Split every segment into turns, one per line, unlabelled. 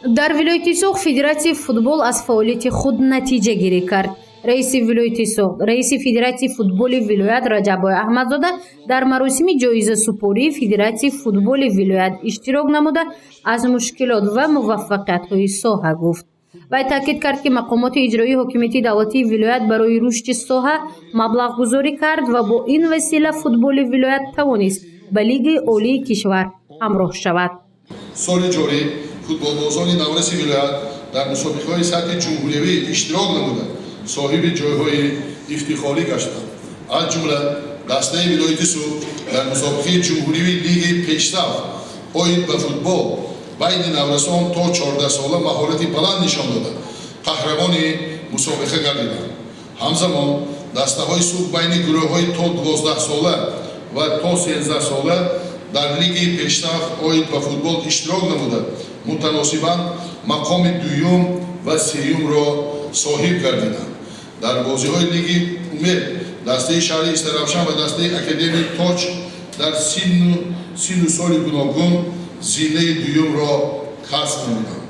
дар вилояти Суғд Федератсияи футбол аз фаъолияти худ натиҷагирӣ кард. раиси вилояти Суғд, раиси Федератсияи футболи вилоят Раҷаббой Аҳмадзода дар маросими ҷоизасупории Федератсияи футболи вилоят иштирок намуда аз мушкилот ва муваффақиятҳои соҳа гуфт. вай таъкид кард ки мақомоти иҷроии ҳокимияти давлатии вилоят барои рушди соҳа маблағгузорӣ кард ва бо ин васила футболи вилоят тавонист ба Лигаи олии кишвар ҳамроҳ шавад.
соли ҷорӣ футболбозони навраси вилоят дар мусобиқаҳои сатҳи ҷумҳуриявӣ иштирок намуда соҳиби ҷойҳои ифтихорӣ гаштанд. аз ҷумла дастаи вилояти Суғд дар мусобиқаи ҷумҳуриявии Лигаи пешсаф оид ба футбол байни наврасон то 14 сола маҳорати баланд нишон дода қаҳрамони мусобиқа гардиданд. ҳамзамон дастаҳои Суғд байни гурӯҳҳои то 12 сола ва то 13 сола дар Лигаи пешсаф оид ба футбол иштирок намуда мутаносибан мақоми дуюм ва сеюмро соҳиб гардиданд. дар бозиҳои Лиги Умед дастаи шаҳри Истаравшан ва дастаи Академияи Тоҷ дар сину соли гуногун зинаи дуюмро касб намуданд.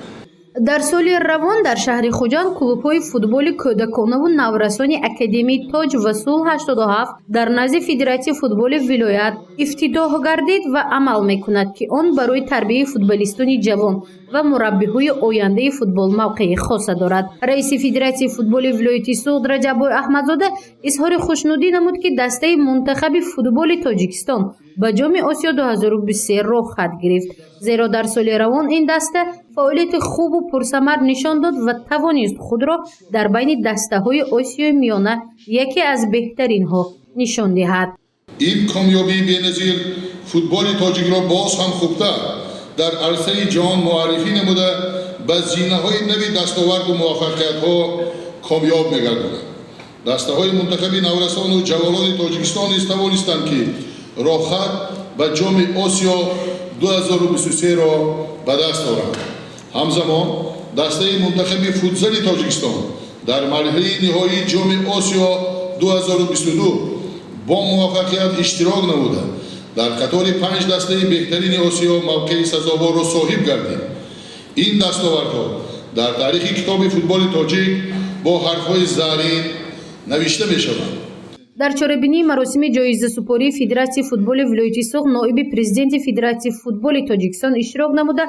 дар соли равон дар шаҳри Хуҷанд клубҳои футболи кӯдаконаву наврасони Академияи Тоҷ ва Сулҳ 87 дар назди Федератсияи футболи вилоят ифтитоҳ гардид ва амал мекунад ки он барои тарбияи футболистони ҷавон ва мураббиҳои ояндаи футбол мавқеи хоса дорад. раиси Федератсияи футболи вилояти Суғд Раҷаббой Аҳмадзода изҳори хушнудӣ намуд ки дастаи мунтахаби футболи Тоҷикистон ба ҷоми Осиё 2023 роҳ хат гирифт, зеро дар соли равон ин даста фаъолияти хубу пурсамар нишон дод ва тавонист худро дар байни дастаҳои Осиёи Миёна яке аз беҳтаринҳо нишон диҳад.
ин комёбии беназир футболи тоҷикро боз ҳам хубтар дар арсаи ҷаҳон муаррифӣ намуда ба зинаҳои нави дастоварду муваффақиятҳо комёб мегардонад. дастаҳои мунтахаби наврасону ҷавонони Тоҷикистон низ тавонистанд ки роҳхат ба ҷоми Осиё 2023-ро ба даст оранд. ҳамзамон дастаи мунтахаби футзали Тоҷикистон дар марҳилаи ниҳоии ҷоми Осиё 2022 бо муваффақият иштирок намуда дар қатори 5 дастаи беҳтарини Осиё мавқеи сазоворро соҳиб гардид. ин дастовардҳо дар таърихи китоби футболи тоҷик бо ҳарфҳои заҳрин навишта мешаванд.
дар чорабинии маросими ҷоизасупории Федератсияи футболи вилояти Суғд ноиби президенти Федератсияи футболи Тоҷикистон иштирок намуда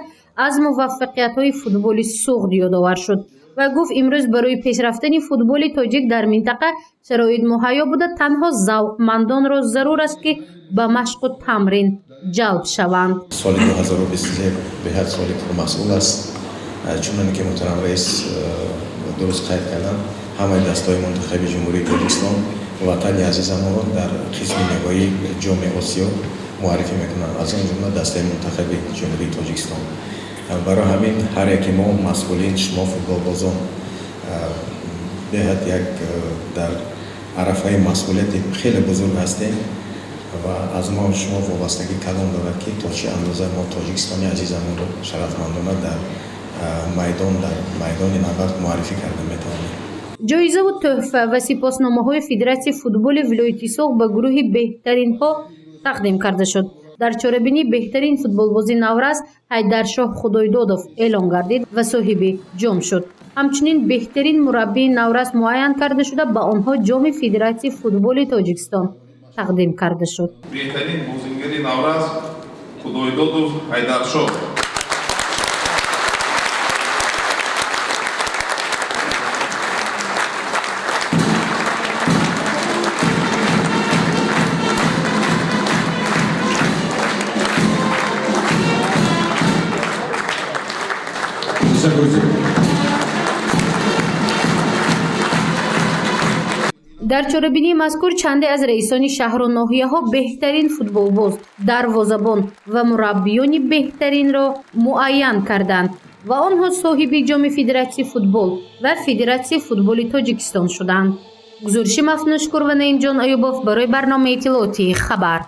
аз муваффақиятҳои футболи Суғд ёдовар шуд. вай гуфт имрӯз барои пешрафтани футболи тоҷик дар минтақа шароит муҳайё буда танҳо завқмандонро зарур аст ки ба машқу тамрин ҷалб шаванд.
соли 2023 беҳад соли пурмасъул аст. чуноне ки муҳтарам раис дуруст қайд карданд, ҳамаи дастаҳои мунтахаби ҷумҳурии Тоҷикистон ватани азизамонро дар қисми нигоҳии ҷоми Осиё муаррифӣ мекунанд, аз он ҷумла дастаи мунтахаби ҷумҳурии Тоҷикистон. барои ҳамин ҳар яке мо масъулин, шумо футболбозон беҳад як дар арафаи масъулияти хеле бузург ҳастем ва аз мо шумо вобастагӣ калон дорад ки то чӣ андоза мо тоҷикистони азизамонро шарафмандона дар майдони набард муаррифӣ карда метавонем.
ҷоизаву тӯҳфа ва сипосномаҳои Федератсияи футболи вилояти Суғд ба гурӯҳи беҳтаринҳо тақдим карда шуд. дар чорабинии беҳтарин футболбози Навраз Ҳайдаршоҳ Худойдодов эълон гардид ва соҳиби ҷом шуд. ҳамчунин беҳтарин мураббии Навраз муайян карда шуда ба онҳо ҷоми Федератсияи футболи Тоҷикистон тақдим карда шуд.
беҳтарин бозигари Навраз Худойдодов Ҳайдаршоҳ.
дар чорабинии мазкур чанде аз раисони шаҳру ноҳияҳо беҳтарин футболбоз, дарвозабон ва мураббиёни беҳтаринро муайян карданд ва онҳо соҳиби ҷоми Федератсияи футбол ва Федератсияи футболи Тоҷикистон шуданд. гузориши Мафнӯшкур ва Наимҷон Аёбов барои барномаи иттилоотии Хабар.